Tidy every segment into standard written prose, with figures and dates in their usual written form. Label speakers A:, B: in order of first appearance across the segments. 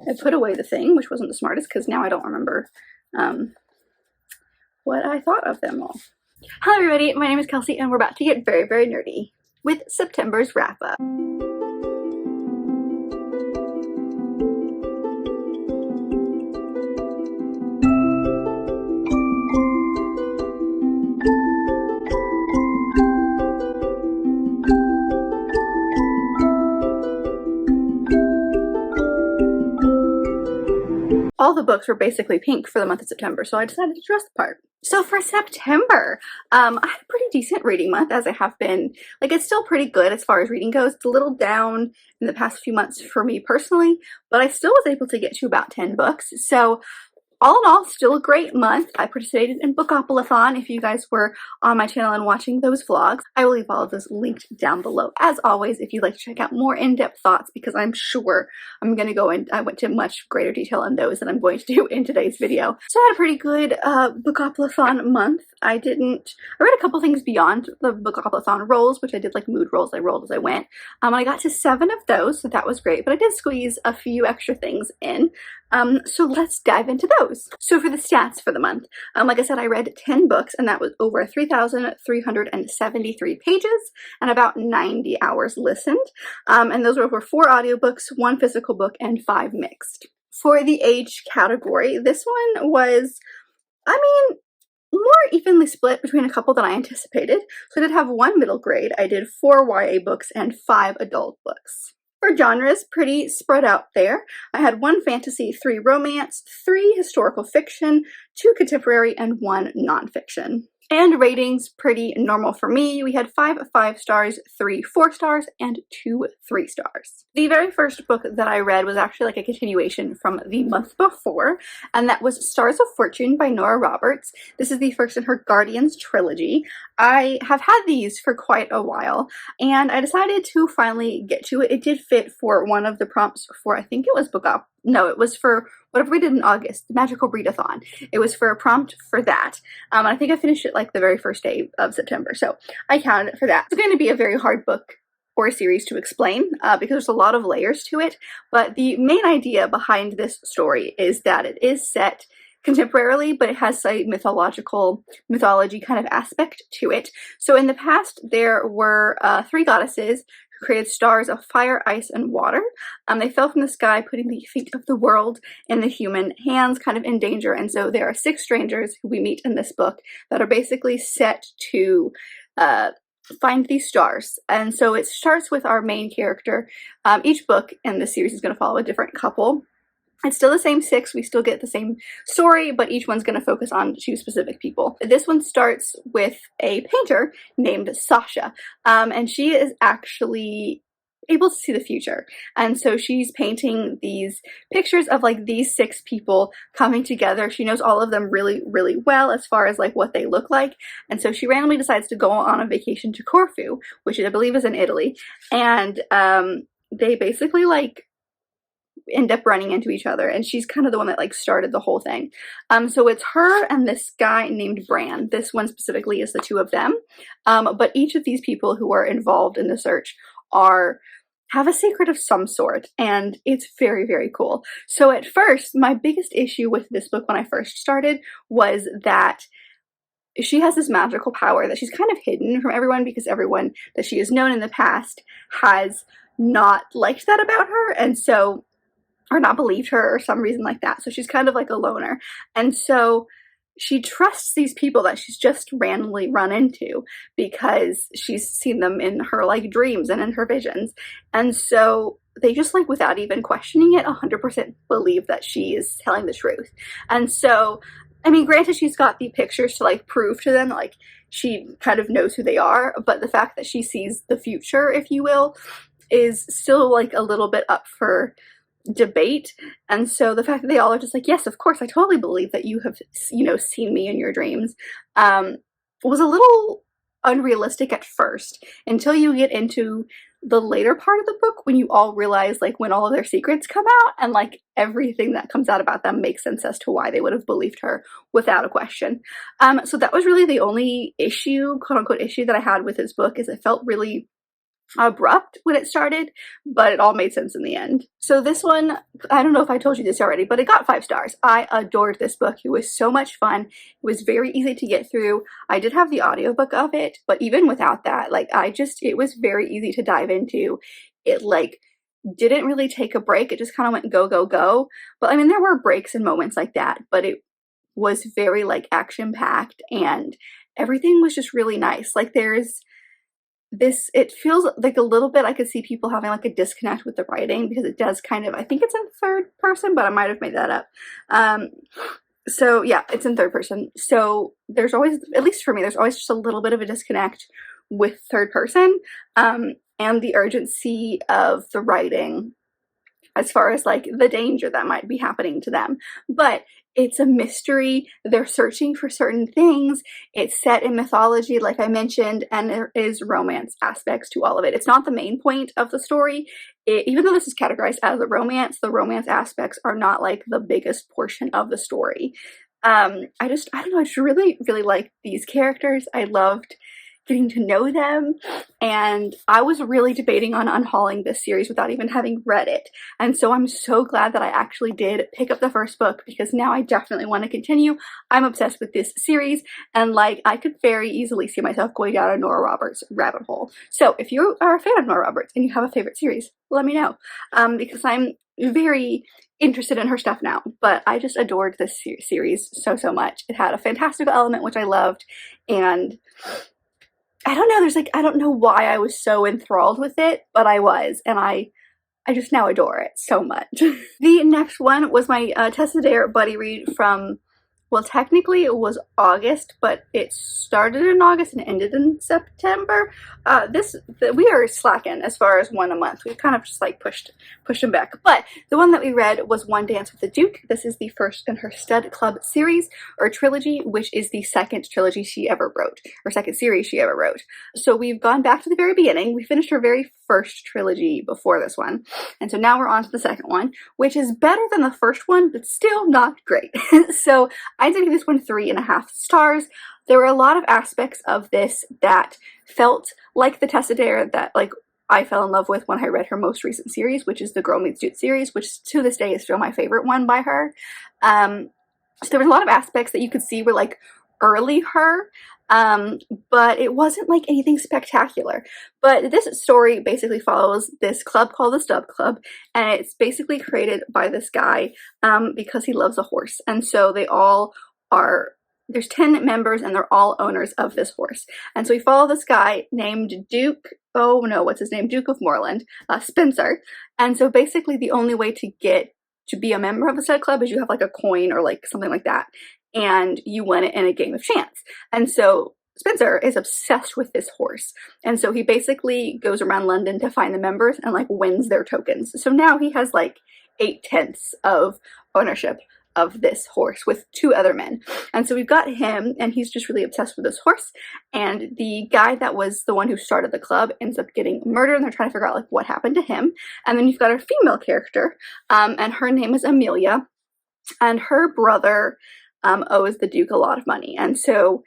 A: I put away the thing, which wasn't the smartest because now I don't remember what I thought of them all. Hello everybody, my name is Kelsey and we're about to get very, very nerdy with September's wrap up. All the books were basically pink for the month of September, so I decided to dress the part. So for September, I had a pretty decent reading month, as I have been. Like, it's still pretty good as far as reading goes. It's a little down in the past few months for me personally, but I still was able to get to about 10 books. So all in all, still a great month. I participated in Bookopoly-thon. If you guys were on my channel and watching those vlogs, I will leave all of those linked down below. As always, if you'd like to check out more in-depth thoughts, because I'm sure I'm going to go in, I went to much greater detail on those than I'm going to do in today's video. So I had a pretty good Bookopoly-thon month. I read a couple things beyond the Bookopoly-thon rolls, which I did like mood rolls I rolled as I went. I got to 7 of those, so that was great, but I did squeeze a few extra things in. So let's dive into those. So for the stats for the month, like I said, I read 10 books and that was over 3,373 pages and about 90 hours listened. And those were over 4 audiobooks, 1 physical book, and 5 mixed. For the age category, this one was, more evenly split between a couple than I anticipated. So I did have 1 middle grade, I did 4 YA books, and 5 adult books. For genres, pretty spread out there. I had 1 fantasy, 3 romance, 3 historical fiction, 2 contemporary, and 1 nonfiction. And ratings, pretty normal for me. We had 5 5 stars, 3 4 stars, and 2 3 stars. The very first book that I read was actually like a continuation from the month before, and that was Stars of Fortune by Nora Roberts. This is the first in her Guardians trilogy. I have had these for quite a while, and I decided to finally get to it. It did fit for one of the prompts for, I think it was it was for whatever we did in August, the Magical Readathon. It was for a prompt for that. I think I finished it like the very first day of September, so I counted it for that. It's going to be a very hard book or a series to explain because there's a lot of layers to it, but the main idea behind this story is that it is set contemporarily, but it has a mythology kind of aspect to it. So in the past, there were 3 goddesses who created stars of fire, ice, and water. They fell from the sky, putting the fate of the world in the human hands, kind of in danger. And so there are 6 strangers who we meet in this book that are basically set to find these stars. And so it starts with our main character. Each book in this series is going to follow a different couple. It's still the same 6, we still get the same story, but each one's going to focus on 2 specific people. This one starts with a painter named Sasha, and she is actually able to see the future. And so she's painting these pictures of like these 6 people coming together. She knows all of them really, really well as far as like what they look like. And so she randomly decides to go on a vacation to Corfu, which I believe is in Italy. And they basically like end up running into each other, and she's kind of the one that like started the whole thing. So it's her and this guy named Bran. This one specifically is the 2 of them, but each of these people who are involved in the search have a secret of some sort, and it's very, very cool. So at first, my biggest issue with this book when I first started was that she has this magical power that she's kind of hidden from everyone, because everyone that she has known in the past has not liked that about her, and so or not believed her or some reason like that. So she's kind of like a loner. And so she trusts these people that she's just randomly run into because she's seen them in her like dreams and in her visions. And so they just like, without even questioning it, 100% believe that she is telling the truth. And so, I mean, granted, she's got the pictures to like prove to them, like she kind of knows who they are, but the fact that she sees the future, if you will, is still like a little bit up for debate. And so the fact that they all are just like, yes, of course, I totally believe that you have, seen me in your dreams, was a little unrealistic at first, until you get into the later part of the book, when you all realize like when all of their secrets come out, and like everything that comes out about them makes sense as to why they would have believed her without a question. So that was really the only issue, quote unquote issue, that I had with this book, is it felt really abrupt when it started, but it all made sense in the end. So this one, I don't know if I told you this already, but it got 5 stars. I adored this book. It was so much fun. It was very easy to get through. I did have the audiobook of it, but even without that, like it was very easy to dive into. It like didn't really take a break. It just kind of went go, go, go. But I mean, there were breaks and moments like that, but it was very like action packed and everything was just really nice. Like it feels like a little bit, I could see people having like a disconnect with the writing because it does kind of, I think it's in third person, but I might have made that up. So yeah, it's in third person. So there's always, at least for me, there's always just a little bit of a disconnect with third person, and the urgency of the writing as far as like the danger that might be happening to them. But it's a mystery. They're searching for certain things. It's set in mythology, like I mentioned, and there is romance aspects to all of it. It's not the main point of the story. Even though this is categorized as a romance, the romance aspects are not like the biggest portion of the story. I don't know, I just really, really like these characters. I loved getting to know them, and I was really debating on unhauling this series without even having read it, and so I'm so glad that I actually did pick up the first book because now I definitely want to continue. I'm obsessed with this series, and like I could very easily see myself going down a Nora Roberts rabbit hole. So if you are a fan of Nora Roberts and you have a favorite series, let me know, because I'm very interested in her stuff now. But I just adored this series so much. It had a fantastical element which I loved, and I don't know, there's like, I don't know why I was so enthralled with it, but I was, and I just now adore it so much. The next one was my Tessa Dare buddy read from, well, technically it was August, but it started in August and ended in September. We are slacking as far as one a month. We've kind of just like pushed them back. But the one that we read was One Dance with the Duke. This is the first in her Stud Club series, or trilogy, which is the second trilogy she ever wrote, or second series she ever wrote. So we've gone back to the very beginning. We finished her very first trilogy before this one. And so now we're on to the second one, which is better than the first one, but still not great. So I did give this one 3.5 stars. There were a lot of aspects of this that felt like the Tessa Dare that like I fell in love with when I read her most recent series, which is the Girl Meets Dude series, which to this day is still my favorite one by her. So there was a lot of aspects that you could see were like early her, but it wasn't like anything spectacular. But this story basically follows this club called the Stud Club, and it's basically created by this guy because he loves a horse. And so they all are, there's 10 members and they're all owners of this horse. And so we follow this guy named Duke, oh no, what's his name? Duke of Moreland, Spencer. And so basically the only way to get to be a member of the Stud Club is you have like a coin or like something like that, and you win it in a game of chance. And so Spencer is obsessed with this horse, and so he basically goes around London to find the members and like wins their tokens. So now he has like 8/10 of ownership of this horse with 2 other men. And so we've got him, and he's just really obsessed with this horse, and the guy that was the one who started the club ends up getting murdered, and they're trying to figure out like what happened to him. And then you've got a female character, and her name is Amelia, and her brother owes the Duke a lot of money. And so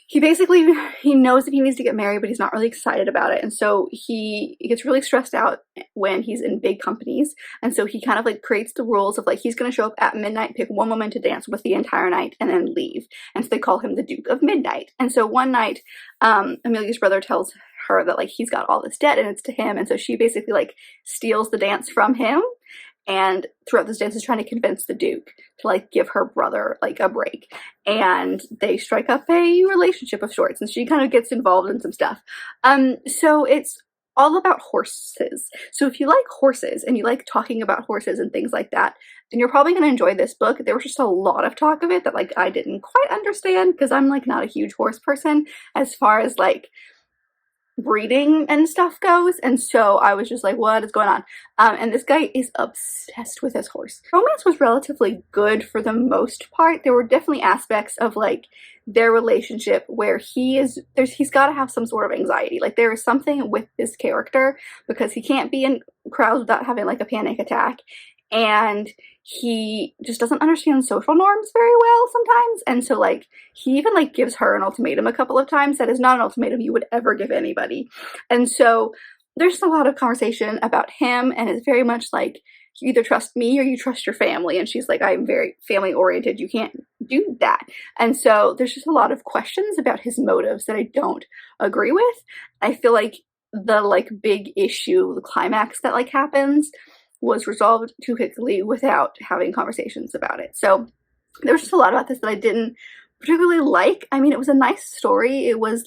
A: he knows that he needs to get married, but he's not really excited about it. And so he gets really stressed out when he's in big companies. And so he kind of like creates the rules of like, he's going to show up at midnight, pick one woman to dance with the entire night, and then leave. And so they call him the Duke of Midnight. And so one night, Amelia's brother tells her that like he's got all this debt and it's to him. And so she basically like steals the dance from him, and throughout this dance is trying to convince the Duke to like give her brother like a break, and they strike up a relationship of sorts, and she kind of gets involved in some stuff. So it's all about horses. So if you like horses and you like talking about horses and things like that, then you're probably going to enjoy this book. There was just a lot of talk of it that like I didn't quite understand, because I'm like not a huge horse person as far as like breeding and stuff goes, and so I was just like, what is going on? And this guy is obsessed with his horse. Romance was relatively good for the most part. There were definitely aspects of like their relationship where he's got to have some sort of anxiety. Like there is something with this character because he can't be in crowds without having like a panic attack, and he just doesn't understand social norms very well sometimes. And so like he even like gives her an ultimatum a couple of times that is not an ultimatum you would ever give anybody. And so there's a lot of conversation about him, and it's very much like, you either trust me or you trust your family. And she's like, I'm very family oriented. You can't do that. And so there's just a lot of questions about his motives that I don't agree with. I feel like the like big issue, the climax that like happens, was resolved too quickly without having conversations about it. So there's just a lot about this that I didn't particularly like. I mean, it was a nice story. It was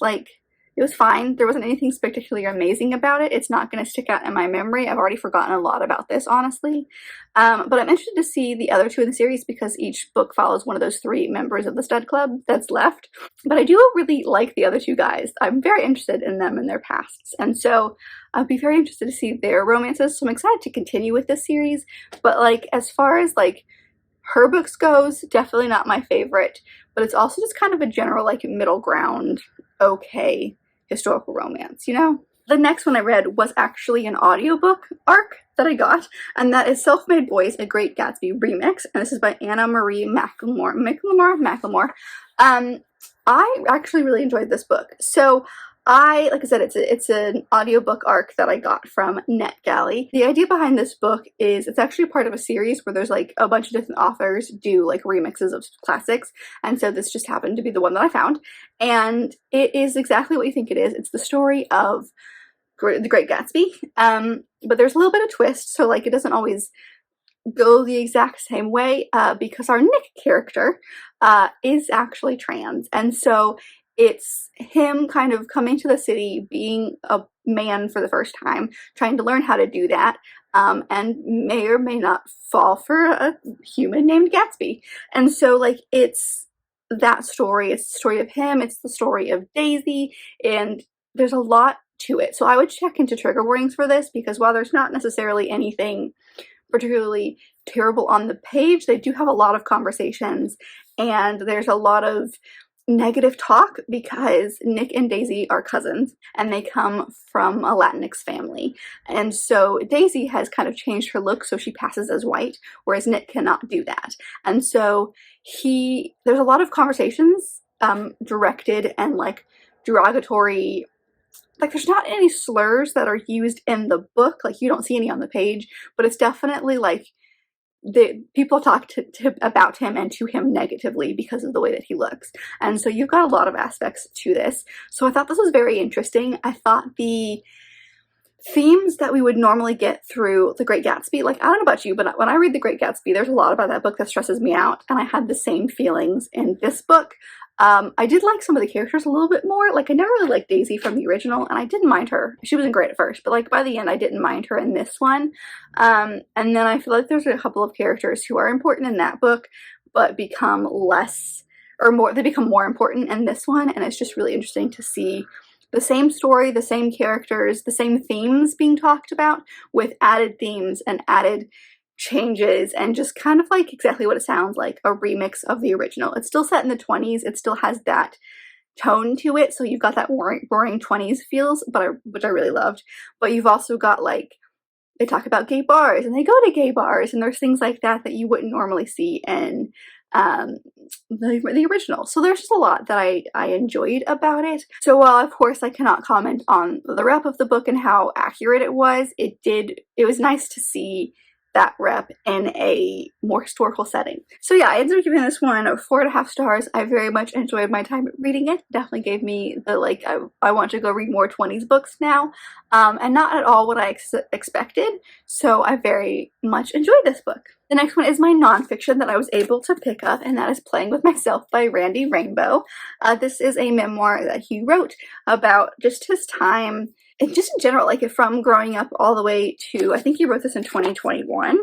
A: fine. There wasn't anything spectacularly amazing about it. It's not going to stick out in my memory. I've already forgotten a lot about this, honestly. But I'm interested to see the other two in the series because each book follows one of those 3 members of the stud club that's left. But I do really like the other 2 guys. I'm very interested in them and their pasts. And so I'd be very interested to see their romances. So I'm excited to continue with this series. But like, as far as like her books goes, definitely not my favorite. But it's also just kind of a general like middle ground, okay historical romance, you know? The next one I read was actually an audiobook arc that I got, and that is Self-Made Boys, A Great Gatsby Remix, and this is by Anna Marie McLemore. I actually really enjoyed this book. So like I said, it's an audiobook arc that I got from NetGalley. The idea behind this book is it's actually part of a series where there's like a bunch of different authors do like remixes of classics, and so this just happened to be the one that I found, and it is exactly what you think it is. It's the story of The Great Gatsby, but there's a little bit of twist, so like it doesn't always go the exact same way because our Nick character is actually trans, and so it's him kind of coming to the city, being a man for the first time, trying to learn how to do that, and may or may not fall for a human named Gatsby. And so like it's that story, it's the story of him, it's the story of Daisy, and there's a lot to it. So I would check into trigger warnings for this because while there's not necessarily anything particularly terrible on the page, they do have a lot of conversations, and there's a lot of negative talk because Nick and Daisy are cousins and they come from a Latinx family, and so Daisy has kind of changed her look so she passes as white, whereas Nick cannot do that. And so there's a lot of conversations directed and like derogatory, like there's not any slurs that are used in the book, like you don't see any on the page, but it's definitely like the people talk about him and to him negatively because of the way that he looks. And so you've got a lot of aspects to this. So I thought this was very interesting. I thought the themes that we would normally get through The Great Gatsby, like I don't know about you, but when I read The Great Gatsby, there's a lot about that book that stresses me out, and I had the same feelings in this book. I did like some of the characters a little bit more. Like I never really liked Daisy from the original, and I didn't mind her. She wasn't great at first, but like by the end I didn't mind her in this one. And then I feel like there's a couple of characters who are important in that book but become less, or more, they become more important in this one, and it's just really interesting to see the same story, the same characters, the same themes being talked about with added themes and added changes, and just kind of like exactly what it sounds like, a remix of the original. It's still set in the 20s, it still has that tone to it, so you've got that roaring 20s feels, which I really loved, but you've also got like, they talk about gay bars and they go to gay bars, and there's things like that that you wouldn't normally see in the original. So there's just a lot that I enjoyed about it. So while of course I cannot comment on the rep of the book and how accurate it was was nice to see that rep in a more historical setting. So yeah, I ended up giving this one 4.5 stars. I very much enjoyed my time reading it. Definitely gave me the like, I want to go read more 20s books now, and not at all what I expected. So I very much enjoyed this book. The next one is my nonfiction that I was able to pick up, and that is Playing With Myself by Randy Rainbow. This is a memoir that he wrote about just his time, and just in general, like from growing up all the way to, I think he wrote this in 2021,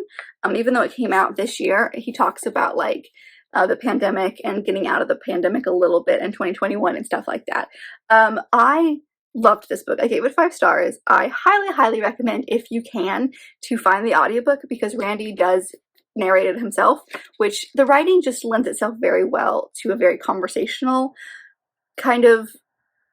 A: even though it came out this year. He talks about like the pandemic and getting out of the pandemic a little bit in 2021 and stuff like that. I loved this book. I gave it 5 stars. I highly, highly recommend, if you can, to find the audiobook because Randy does narrate it himself, which the writing just lends itself very well to a very conversational kind of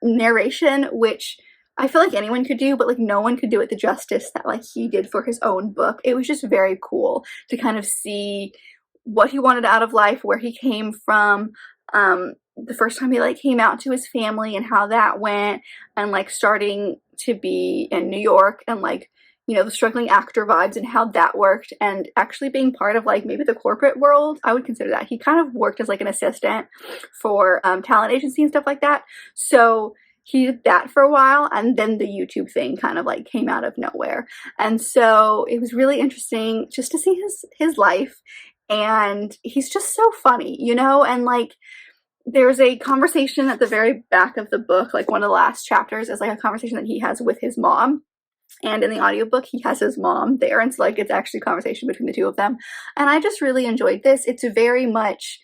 A: narration, which I feel like anyone could do, but like no one could do it the justice that like he did for his own book. It was just very cool to kind of see what he wanted out of life, where he came from, the first time he like came out to his family and how that went, and like starting to be in New York and like, you know, the struggling actor vibes and how that worked, and actually being part of like maybe the corporate world. I would consider that. He kind of worked as like an assistant for talent agency and stuff like that. So he did that for a while, and then the YouTube thing kind of like came out of nowhere. And so it was really interesting just to see his life, and he's just so funny, you know. And like there's a conversation at the very back of the book, like one of the last chapters is like a conversation that he has with his mom. And in the audiobook, he has his mom there, and so like it's actually a conversation between the two of them. And I just really enjoyed this. It's very much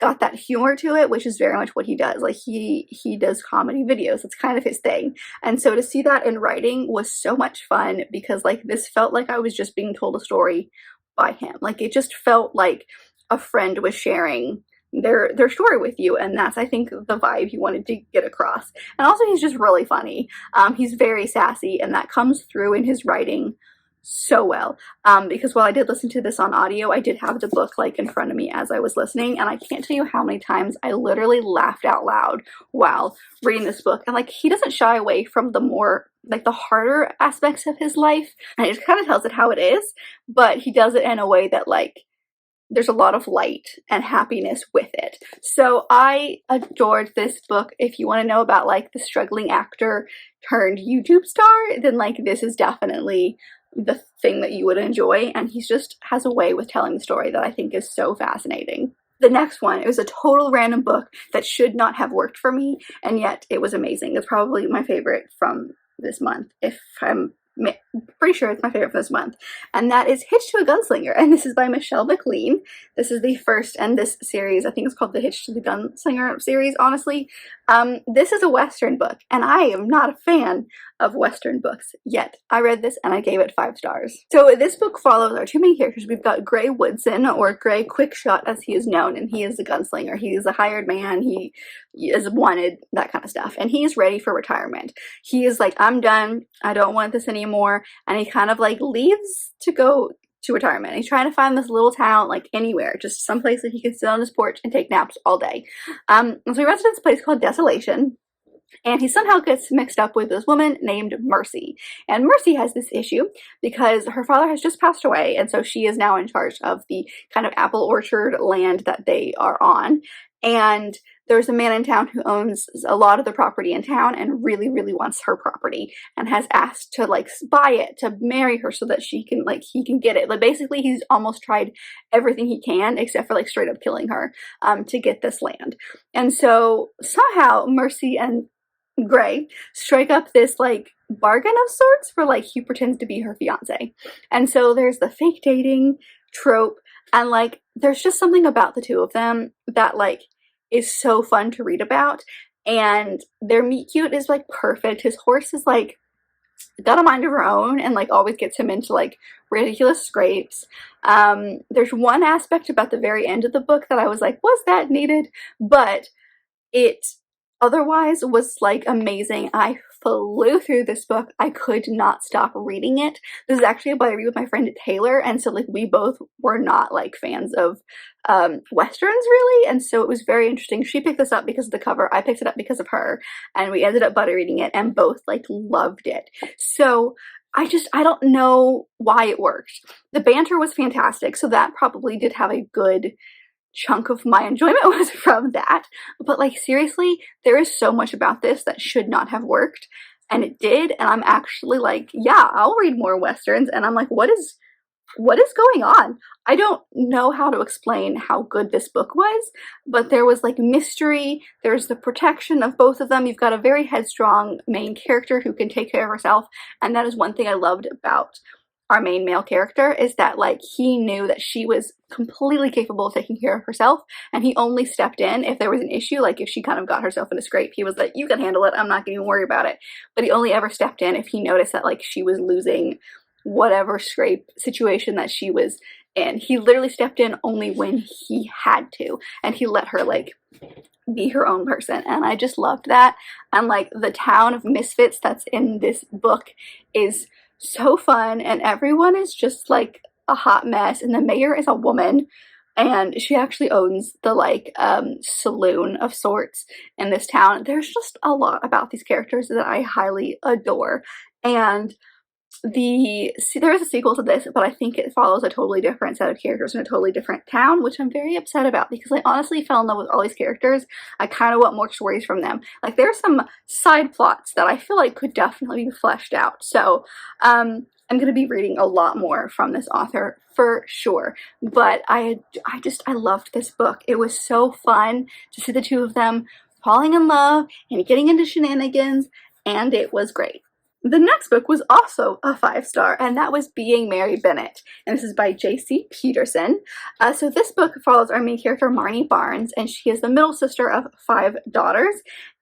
A: got that humor to it, which is very much what he does. Like he does comedy videos. It's kind of his thing. And so to see that in writing was so much fun, because like this felt like I was just being told a story by him. Like it just felt like a friend was sharing their story with you, and that's, I think, the vibe he wanted to get across. And also he's just really funny. He's very sassy, and that comes through in his writing so well, because while I did listen to this on audio, I did have the book like in front of me as I was listening, and I can't tell you how many times I literally laughed out loud while reading this book. And like he doesn't shy away from the more like the harder aspects of his life, and he just kind of tells it how it is, but he does it in a way that like there's a lot of light and happiness with it. So I adored this book. If you want to know about like the struggling actor turned YouTube star, then like this is definitely the thing that you would enjoy. And he just has a way with telling the story that I think is so fascinating. The next one, it was a total random book that should not have worked for me, and yet it was amazing. It's probably my favorite from this month, if I'm pretty sure it's my favorite for this month, and that is Hitched to a Gunslinger, and this is by Michelle McLean. This is the first in this series. I think it's called the Hitched to the Gunslinger series, honestly. This is a Western book, and I am not a fan of Western books, yet I read this and I gave it 5 stars. So this book follows our two main characters. We've got Gray Woodson, or Gray Quickshot as he is known, and he is a gunslinger. He is a hired man. He is wanted, that kind of stuff, and he is ready for retirement. He is like, I'm done. I don't want this anymore, and he kind of like leaves to go to retirement. He's trying to find this little town, like anywhere, just someplace that he can sit on his porch and take naps all day. So he runs to this place called Desolation, and he somehow gets mixed up with this woman named Mercy. And Mercy has this issue because her father has just passed away, and so she is now in charge of the kind of apple orchard land that they are on. And there's a man in town who owns a lot of the property in town and really, really wants her property, and has asked to like buy it, to marry her so that she can like, he can get it. But basically he's almost tried everything he can except for like straight up killing her to get this land. And so somehow Mercy and Gray strike up this like bargain of sorts for like he pretends to be her fiance. And so there's the fake dating trope, and like there's just something about the two of them that like is so fun to read about. And their meet cute is like perfect. His horse is like got a mind of her own and like always gets him into like ridiculous scrapes. There's one aspect about the very end of the book that I was like, was that needed? But it otherwise was like amazing. I flew through this book. I could not stop reading it. This is actually a book I read with my friend Taylor, and so like we both were not like fans of Westerns really, and so it was very interesting. She picked this up because of the cover. I picked it up because of her, and we ended up buddy reading it and both like loved it. So I don't know why it worked. The banter was fantastic, so that probably did have a good chunk of my enjoyment was from that. But like seriously, there is so much about this that should not have worked, and it did. And I'm actually like, yeah, I'll read more Westerns. And I'm like, what is going on? I don't know how to explain how good this book was, but there was like mystery. There's the protection of both of them. You've got a very headstrong main character who can take care of herself, and that is one thing I loved about our main male character, is that like he knew that she was completely capable of taking care of herself, and he only stepped in if there was an issue. Like if she kind of got herself in a scrape, he was like, you can handle it, I'm not gonna even worry about it. But he only ever stepped in if he noticed that like she was losing whatever scrape situation that she was in. He literally stepped in only when he had to, and he let her like be her own person, and I just loved that. And like the town of misfits that's in this book is so fun, and everyone is just like a hot mess, and the mayor is a woman, and she actually owns the like saloon of sorts in this town. There's just a lot about these characters that I highly adore, and there is a sequel to this, but I think it follows a totally different set of characters in a totally different town, which I'm very upset about because I honestly fell in love with all these characters. I kind of want more stories from them. Like, there's some side plots that I feel like could definitely be fleshed out. So I'm going to be reading a lot more from this author for sure. But I loved this book. It was so fun to see the two of them falling in love and getting into shenanigans, and it was great. The next book was also a 5-star, and that was Being Mary Bennet, and this is by J.C. Peterson. So this book follows our main character, Marnie Barnes, and she is the middle sister of 5 daughters,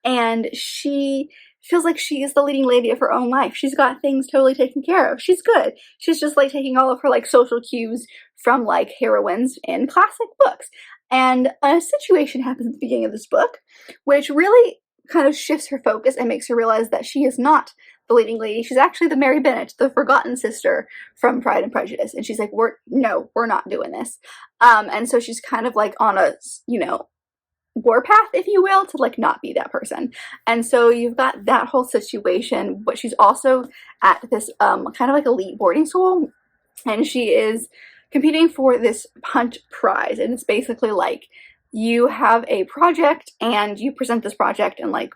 A: and she feels like she is the leading lady of her own life. She's got things totally taken care of. She's good. She's just like taking all of her like social cues from like heroines in classic books. And a situation happens at the beginning of this book, which really kind of shifts her focus and makes her realize that she is not the leading lady. She's actually the Mary Bennet, the forgotten sister from Pride and Prejudice. And she's like, we're not doing this. And so she's kind of like on a, warpath, if you will, to like not be that person. And so you've got that whole situation, but she's also at this kind of like elite boarding school, and she is competing for this Hunt prize. And it's basically like, you have a project and you present this project, and like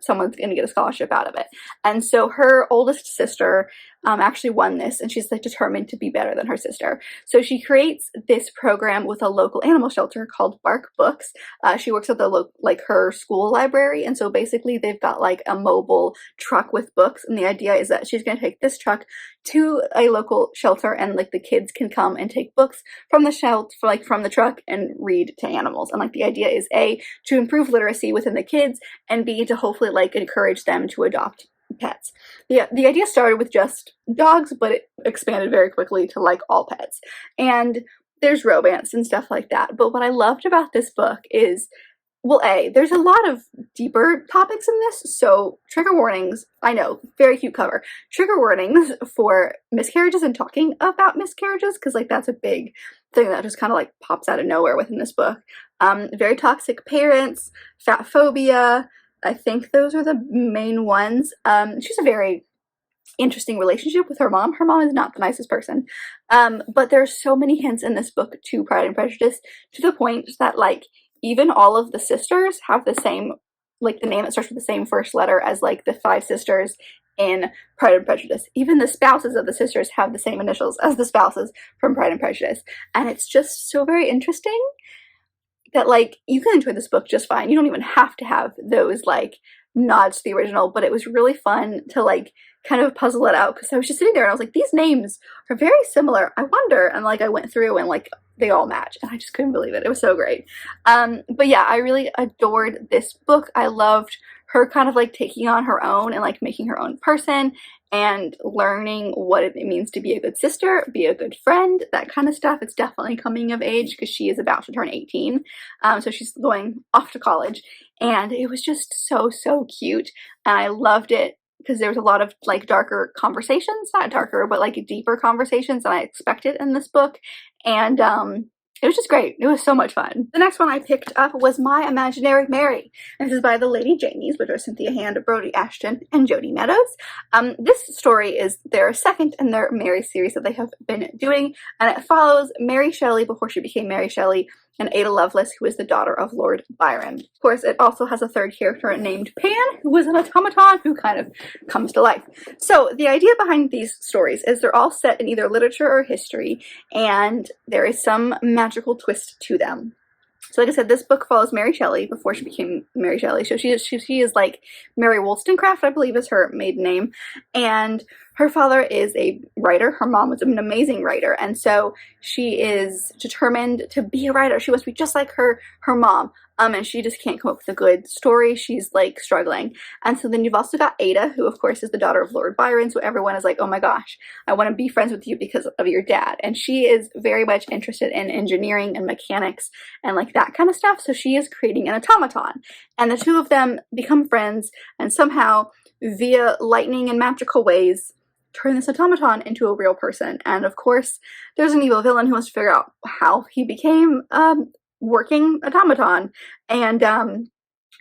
A: someone's going to get a scholarship out of it. And so her oldest sister actually won this, and she's like determined to be better than her sister. So she creates this program with a local animal shelter called Bark Books. She works at the her school library, and so basically they've got like a mobile truck with books, and the idea is that she's going to take this truck to a local shelter, and like the kids can come and take books from the shelter, like from the truck, and read to animals. And like the idea is A, to improve literacy within the kids, and B, to hopefully like encourage them to adopt pets. The idea started with just dogs, but it expanded very quickly to like all pets. And there's romance and stuff like that. But what I loved about this book is, well, A, there's a lot of deeper topics in this, so trigger warnings. I know, very cute cover. Trigger warnings for miscarriages and talking about miscarriages, because like that's a big thing that just kind of like pops out of nowhere within this book. Very toxic parents, fat phobia. I think those are the main ones. She's a very interesting relationship with her mom. Her mom is not the nicest person. But there's so many hints in this book to Pride and Prejudice, to the point that like even all of the sisters have the same, like the name that starts with the same first letter as like the 5 sisters in Pride and Prejudice. Even the spouses of the sisters have the same initials as the spouses from Pride and Prejudice. And it's just so very interesting that like you can enjoy this book just fine. You don't even have to have those like nods to the original, but it was really fun to like kind of puzzle it out, because I was just sitting there and I was like, these names are very similar. I wonder, and like I went through and like they all match, and I just couldn't believe it. It was so great. But yeah, I really adored this book. I loved her kind of like taking on her own and like making her own person and learning what it means to be a good sister, be a good friend, that kind of stuff. It's definitely coming of age because she is about to turn 18. So she's going off to college, and it was just so cute. And I loved it because there was a lot of like darker conversations, not darker, but like deeper conversations than I expected in this book. And it was just great. It was so much fun. The next one I picked up was My Imaginary Mary. And this is by the Lady Jamies, which are Cynthia Hand, Brody Ashton, and Jody Meadows. This story is their second in their Mary series that they have been doing, and it follows Mary Shelley before she became Mary Shelley, and Ada Lovelace, who is the daughter of Lord Byron. Of course, it also has a third character named Pan, who is an automaton who kind of comes to life. So the idea behind these stories is they're all set in either literature or history, and there is some magical twist to them. So like I said, this book follows Mary Shelley before she became Mary Shelley. So she is like Mary Wollstonecraft, I believe is her maiden name. And her father is a writer. Her mom was an amazing writer. And so she is determined to be a writer. She wants to be just like her mom. And she just can't come up with a good story. She's like struggling. And so then you've also got Ada, who of course is the daughter of Lord Byron. So everyone is like, oh my gosh, I want to be friends with you because of your dad. And she is very much interested in engineering and mechanics and like that kind of stuff. So she is creating an automaton. And the two of them become friends, and somehow via lightning and magical ways, turn this automaton into a real person. And of course, there's an evil villain who wants to figure out how he became working automaton, and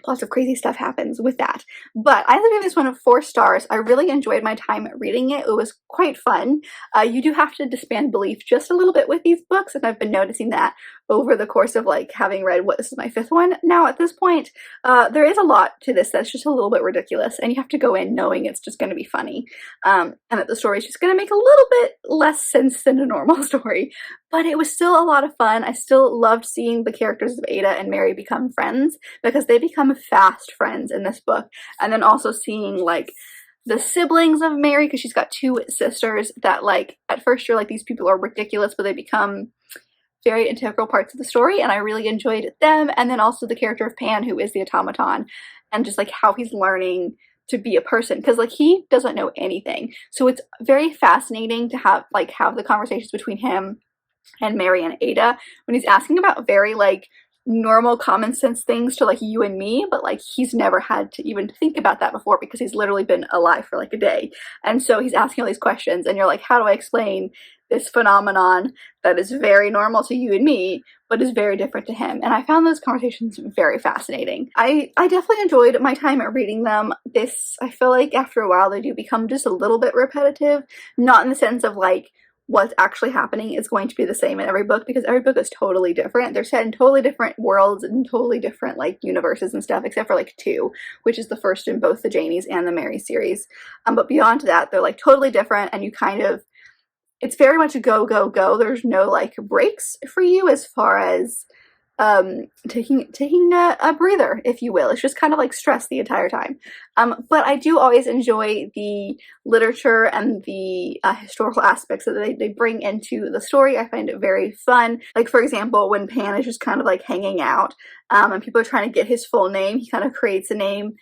A: lots of crazy stuff happens with that. But I gave this one 4 stars. I really enjoyed my time reading it. It was quite fun. You do have to disband belief just a little bit with these books, and I've been noticing that over the course of like having read this is my 5th one now at this point. There is a lot to this that's just a little bit ridiculous, and you have to go in knowing it's just going to be funny, and that the story is just going to make a little bit less sense than a normal story. But it was still a lot of fun. I still loved seeing the characters of Ada and Mary become friends, because they become fast friends in this book. And then also seeing like the siblings of Mary, because she's got 2 sisters that like at first you're like, these people are ridiculous, but they become very integral parts of the story, and I really enjoyed them. And then also the character of Pan, who is the automaton, and just like how he's learning to be a person, because like he doesn't know anything. So it's very fascinating to have the conversations between him and Mary and Ada when he's asking about very like normal common sense things to like you and me, but like he's never had to even think about that before because he's literally been alive for like a day. And so he's asking all these questions, and you're like, how do I explain this phenomenon that is very normal to you and me but is very different to him? And I found those conversations very fascinating. I definitely enjoyed my time at reading them. I feel like after a while they do become just a little bit repetitive, not in the sense of like what's actually happening is going to be the same in every book, because every book is totally different. They're set in totally different worlds and totally different like universes and stuff, except for like 2, which is the first in both the Janie's and the Mary series. But beyond that, they're like totally different, and you kind of, it's very much a go, go, go. There's no like breaks for you as far as taking a breather, if you will. It's just kind of like stress the entire time. But I do always enjoy the literature and the historical aspects that they bring into the story. I find it very fun. Like, for example, when Pan is just kind of like hanging out, and people are trying to get his full name, he kind of creates the name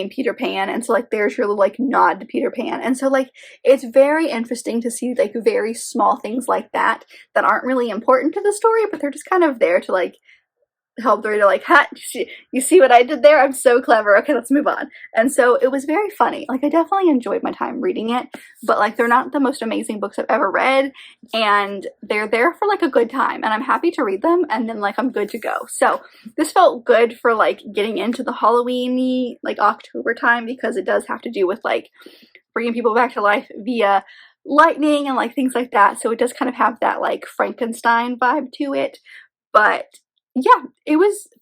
A: Peter Pan, and so like there's your little like nod to Peter Pan. And so like it's very interesting to see like very small things like that aren't really important to the story, but they're just kind of there to like help the reader, like, ha, you see what I did there? I'm so clever. Okay, let's move on. And so it was very funny. Like, I definitely enjoyed my time reading it, but like they're not the most amazing books I've ever read, and they're there for like a good time, and I'm happy to read them, and then like I'm good to go. So this felt good for like getting into the Halloween-y like October time, because it does have to do with like bringing people back to life via lightning and like things like that. So it does kind of have that like Frankenstein vibe to it. But yeah,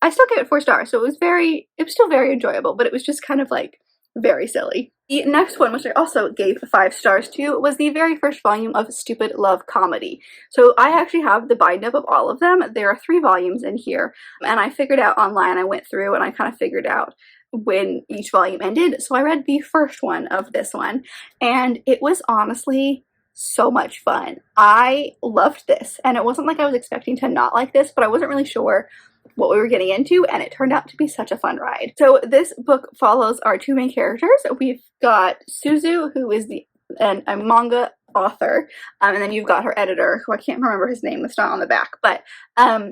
A: I still gave it 4 stars, so it was still very enjoyable, but it was just kind of like very silly. The next one, which I also gave 5 stars to, was the very first volume of Stupid Love Comedy. So I actually have the bind-up of all of them. There are 3 volumes in here, and I figured out online, I went through and I kind of figured out when each volume ended. So I read the first one of this one, and it was honestly so much fun. I loved this, and it wasn't like I was expecting to not like this, but I wasn't really sure what we were getting into, and it turned out to be such a fun ride. So this book follows our 2 main characters. We've got Suzu, who is a manga author, and then you've got her editor, who I can't remember his name, it's not on the back, but at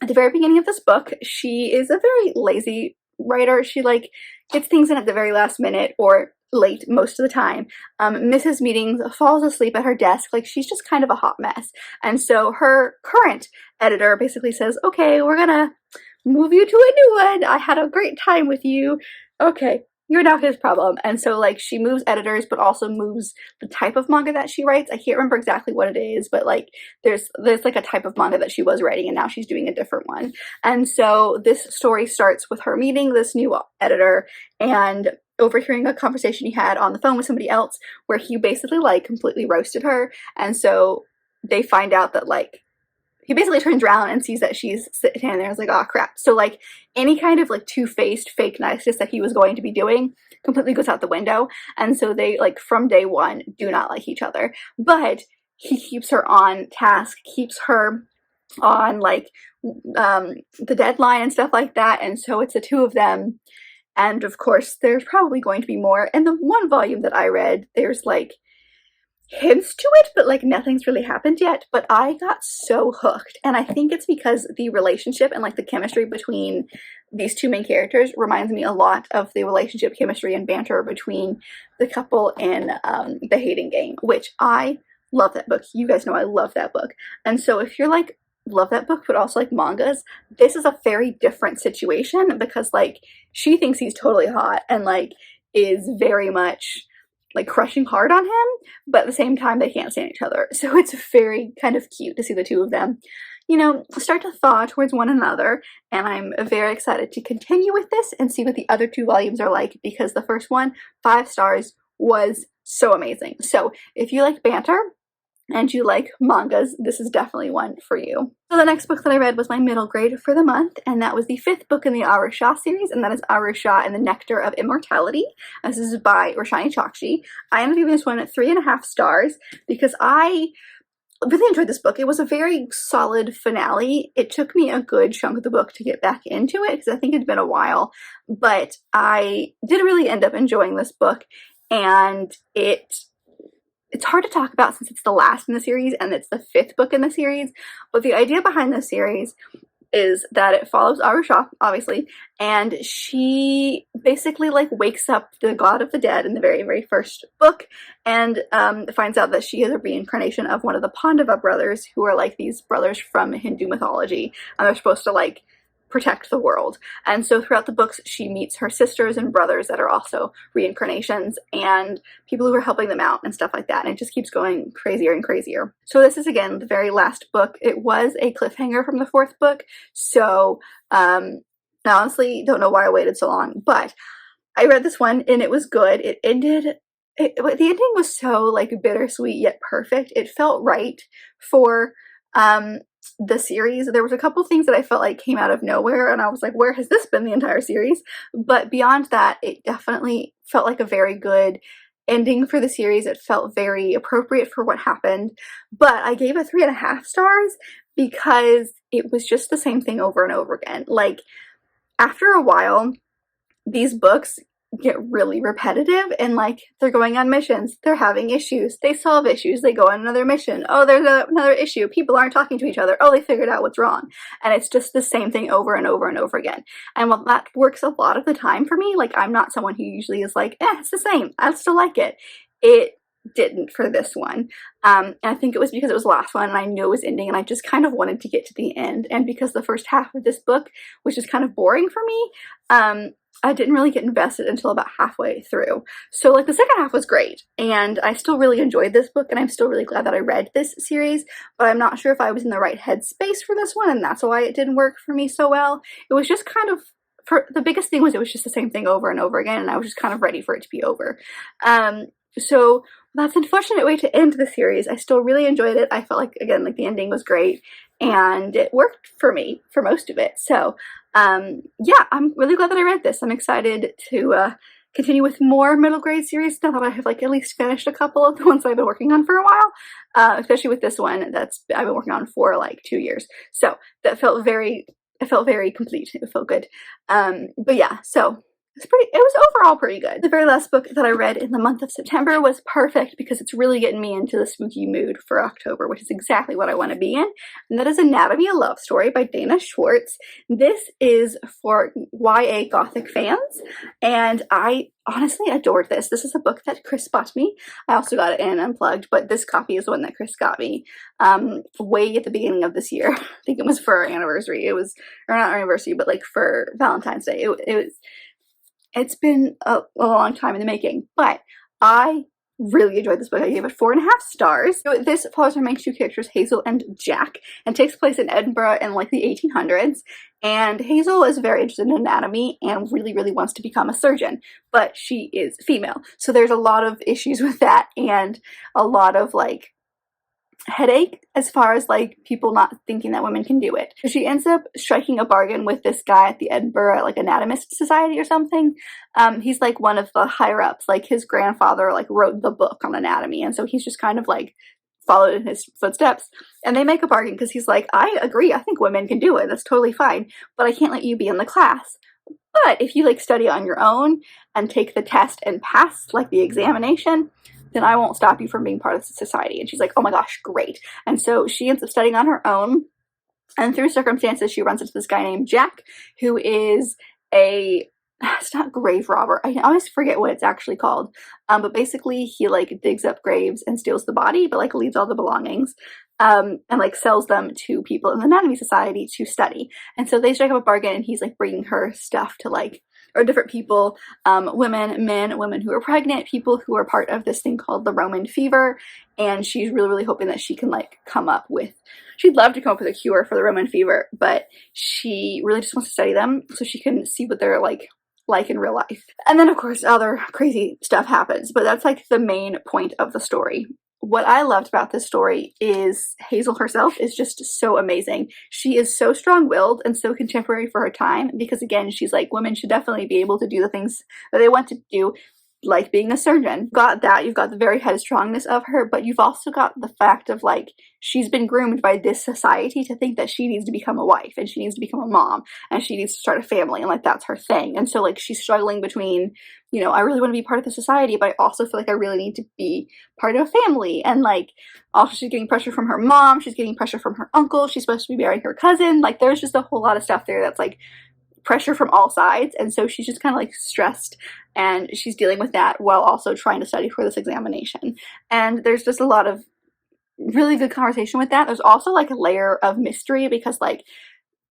A: the very beginning of this book, she is a very lazy writer. She like gets things in at the very last minute, or late most of the time, misses meetings, falls asleep at her desk. Like, she's just kind of a hot mess. And so her current editor basically says, okay, we're gonna move you to a new one. I had a great time with you. Okay, you're now his problem. And so like she moves editors, but also moves the type of manga that she writes. I can't remember exactly what it is, but like there's like a type of manga that she was writing, and now she's doing a different one. And so this story starts with her meeting this new editor and overhearing a conversation he had on the phone with somebody else, where he basically like completely roasted her. And so they find out that like he basically turns around and sees that she's sitting there, and is like, oh crap. So like any kind of like two-faced fake niceness that he was going to be doing completely goes out the window. And so they like from day one do not like each other, but he keeps her on task, keeps her on like the deadline and stuff like that. And so it's the 2 of them. And of course, there's probably going to be more. In the 1 volume that I read, there's like hints to it, but like nothing's really happened yet. But I got so hooked, and I think it's because the relationship and like the chemistry between these two main characters reminds me a lot of the relationship, chemistry, and banter between the couple in The Hating Game, which I love that book. You guys know I love that book. And so if you're like, love that book but also like mangas, this is a very different situation, because like she thinks he's totally hot and like is very much like crushing hard on him, but at the same time they can't stand each other. So it's very kind of cute to see the two of them, you know, start to thaw towards one another. And I'm very excited to continue with this and see what the other two volumes are like, because the first one, 5 stars, was so amazing. So if you like banter and you like mangas, this is definitely one for you. So the next book that I read was my middle grade for the month, and that was the 5th book in the Aru Shah series, and that is Aru Shah and the Nectar of Immortality. This is by Roshani Chokshi. I ended up giving this one 3.5 stars because I really enjoyed this book. It was a very solid finale. It took me a good chunk of the book to get back into it, because I think it'd been a while, but I did really end up enjoying this book, and it's hard to talk about since it's the last in the series and it's the 5th book in the series, but the idea behind the series is that it follows Aru Shah, obviously, and she basically like wakes up the god of the dead in the very, very first book, and finds out that she is a reincarnation of one of the Pandava brothers, who are like these brothers from Hindu mythology, and they're supposed to like protect the world. And so throughout the books she meets her sisters and brothers that are also reincarnations, and people who are helping them out and stuff like that, and it just keeps going crazier and crazier. So this is again the very last book. It was a cliffhanger from the 4th book, so I honestly don't know why I waited so long, but I read this one and it was good. It ended, the ending was so like bittersweet yet perfect. It felt right for the series. There was a couple things that I felt like came out of nowhere, and I was like, where has this been the entire series? But beyond that, it definitely felt like a very good ending for the series. It felt very appropriate for what happened, but I gave it 3.5 stars because it was just the same thing over and over again. Like, after a while, these books get really repetitive, and like they're going on missions, they're having issues, they solve issues, they go on another mission, oh there's another issue, people aren't talking to each other, oh they figured out what's wrong, and it's just the same thing over and over and over again. And while that works a lot of the time for me, like I'm not someone who usually is like, it's the same, I still like it, it didn't for this one. And I think it was because it was the last one and I knew it was ending, and I just kind of wanted to get to the end, and because the first half of this book was just kind of boring for me, I didn't really get invested until about halfway through. So like the second half was great, and I still really enjoyed this book, and I'm still really glad that I read this series, but I'm not sure if I was in the right headspace for this one, and that's why it didn't work for me so well. It was just kind of, for the biggest thing was it was just the same thing over and over again, and I was just kind of ready for it to be over. So that's an unfortunate way to end the series. I still really enjoyed it. I felt like, again, like the ending was great, and it worked for me for most of it. So yeah, I'm really glad that I read this. I'm excited to continue with more middle grade series now that I have like at least finished a couple of the ones I've been working on for a while, especially with this one that's I've been working on for like 2 years. So that felt very, it felt very complete. It felt good. But yeah, so it was overall pretty good. The very last book that I read in the month of September was perfect because it's really getting me into the spooky mood for October, which is exactly what I want to be in. And that is Anatomy of Love Story by Dana Schwartz. This is for YA Gothic fans, and I honestly adored this. This is a book that Chris bought me. I also got it in Unplugged, but this copy is the one that Chris got me way at the beginning of this year. I think it was for our anniversary. It was, or not our anniversary, but like for Valentine's Day. It's been a long time in the making, but I really enjoyed this book. I gave it 4.5 stars. So this follows our main 2 characters, Hazel and Jack, and takes place in Edinburgh in like the 1800s. And Hazel is very interested in anatomy and really, really wants to become a surgeon, but she is female. So there's a lot of issues with that, and a lot of like headache as far as like people not thinking that women can do it. So she ends up striking a bargain with this guy at the Edinburgh like Anatomist Society or something. He's like one of the higher ups, like his grandfather like wrote the book on anatomy, and so he's just kind of like followed in his footsteps, and they make a bargain because he's like, I agree, I think women can do it, that's totally fine, but I can't let you be in the class. But if you like study on your own and take the test and pass like the examination, then I won't stop you from being part of society. And she's like, oh my gosh, great. And so she ends up studying on her own. And through circumstances, she runs into this guy named Jack, who is it's not grave robber. I always forget what it's actually called. But basically he like digs up graves and steals the body, but like leaves all the belongings, and like sells them to people in the Anatomy Society to study. And so they strike up a bargain, and he's like bringing her stuff to like, or different people, women, men, women who are pregnant, people who are part of this thing called the Roman fever. And she's really, really hoping that she can like she'd love to come up with a cure for the Roman fever, but she really just wants to study them so she can see what they're like in real life. And then of course other crazy stuff happens, but that's like the main point of the story. What I loved about this story is Hazel herself is just so amazing. She is so strong-willed and so contemporary for her time, because again, she's like, women should definitely be able to do the things that they want to do, like being a surgeon. Got that, you've got the very headstrongness of her, but you've also got the fact of like, she's been groomed by this society to think that she needs to become a wife, and she needs to become a mom, and she needs to start a family, and like that's her thing. And so like she's struggling between, you know, I really want to be part of the society, but I also feel like I really need to be part of a family. And like also she's getting pressure from her mom, she's getting pressure from her uncle, she's supposed to be marrying her cousin. Like there's just a whole lot of stuff there that's like pressure from all sides. And so she's just kind of like stressed, and she's dealing with that while also trying to study for this examination. And there's just a lot of really good conversation with that. There's also like a layer of mystery, because like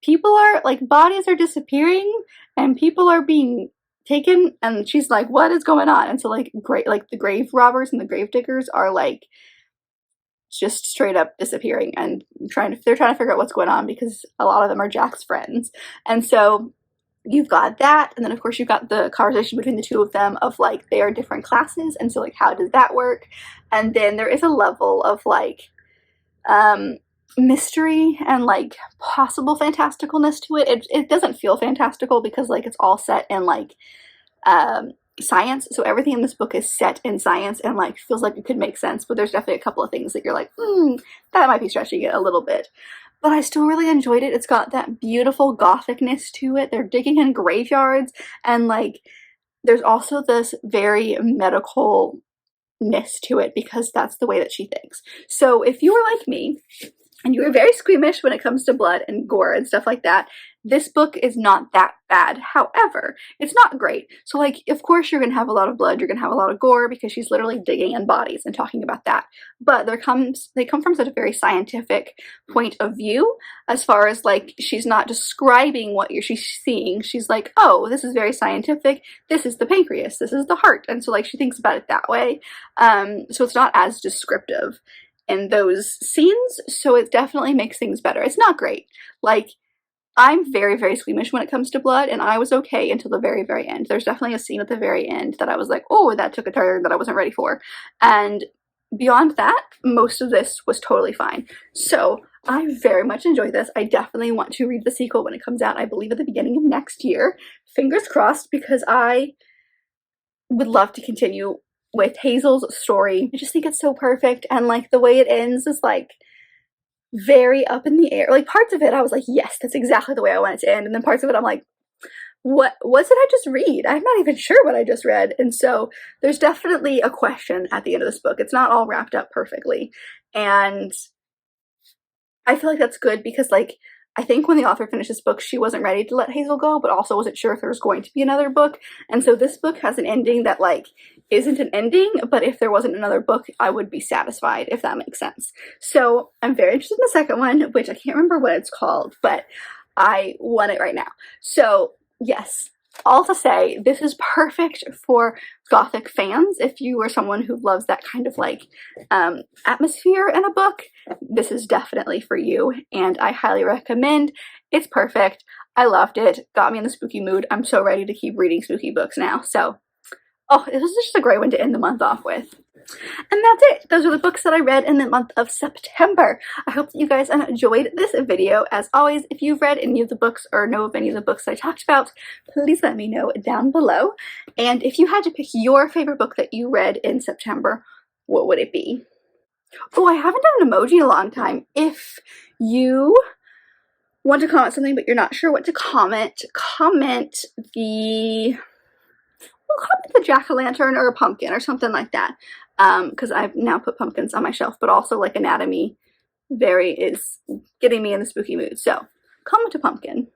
A: people are like, bodies are disappearing and people are being taken, and she's like, what is going on? And so like the grave robbers and the grave diggers are like just straight up disappearing and they're trying to figure out what's going on, because a lot of them are Jack's friends. And so you've got that, and then of course you've got the conversation between the two of them of like, they are different classes, and so like how does that work? And then there is a level of like mystery and like possible fantasticalness to it. It doesn't feel fantastical because like it's all set in like science, so everything in this book is set in science and like feels like it could make sense, but there's definitely a couple of things that you're like, that might be stretching it a little bit. But I still really enjoyed it. It's got that beautiful gothicness to it. They're digging in graveyards, and like there's also this very medicalness to it, because that's the way that she thinks. So if you were like me and you were very squeamish when it comes to blood and gore and stuff like that, this book is not that bad. However, it's not great. So like, of course you're gonna have a lot of blood, you're gonna have a lot of gore, because she's literally digging in bodies and talking about that. But they come from such a very scientific point of view, as far as like, she's not describing what she's seeing. She's like, oh, this is very scientific, this is the pancreas, this is the heart. And so like she thinks about it that way. So it's not as descriptive in those scenes, so it definitely makes things better. It's not great. Like, I'm very, very squeamish when it comes to blood, and I was okay until the very, very end. There's definitely a scene at the very end that I was like, oh, that took a turn that I wasn't ready for. And beyond that, most of this was totally fine. So I very much enjoyed this. I definitely want to read the sequel when it comes out, I believe at the beginning of next year. Fingers crossed, because I would love to continue with Hazel's story. I just think it's so perfect, and like the way it ends is like very up in the air. Like parts of it I was like, yes, that's exactly the way I want it to end, and then parts of it I'm like, what did I just read? I'm not even sure what I just read. And so there's definitely a question at the end of this book. It's not all wrapped up perfectly, and I feel like that's good, because like I think when the author finished this book, she wasn't ready to let Hazel go, but also wasn't sure if there was going to be another book. And so this book has an ending that like isn't an ending, but if there wasn't another book, I would be satisfied, if that makes sense. So I'm very interested in the second one, which I can't remember what it's called, but I want it right now. So yes, all to say, this is perfect for Gothic fans. If you are someone who loves that kind of like atmosphere in a book, this is definitely for you, and I highly recommend. It's perfect. I loved it. Got me in the spooky mood. I'm so ready to keep reading spooky books now. So, oh, this is just a great one to end the month off with. And that's it. Those are the books that I read in the month of September. I hope that you guys enjoyed this video. As always, if you've read any of the books or know of any of the books I talked about, please let me know down below. And if you had to pick your favorite book that you read in September, what would it be? Oh, I haven't done an emoji in a long time. If you want to comment something but you're not sure what to comment, comment the jack-o'-lantern or a pumpkin or something like that. because I've now put pumpkins on my shelf, but also like anatomy is getting me in the spooky mood. So come to pumpkin.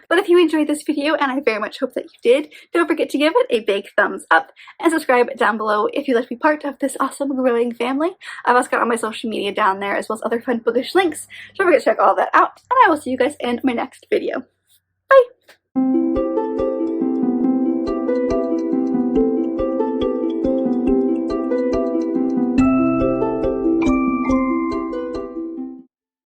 A: But if you enjoyed this video, and I very much hope that you did, don't forget to give it a big thumbs up and subscribe down below if you'd like to be part of this awesome growing family. I've also got all my social media down there as well as other fun bookish links. Don't forget to check all that out, and I will see you guys in my next video. Bye!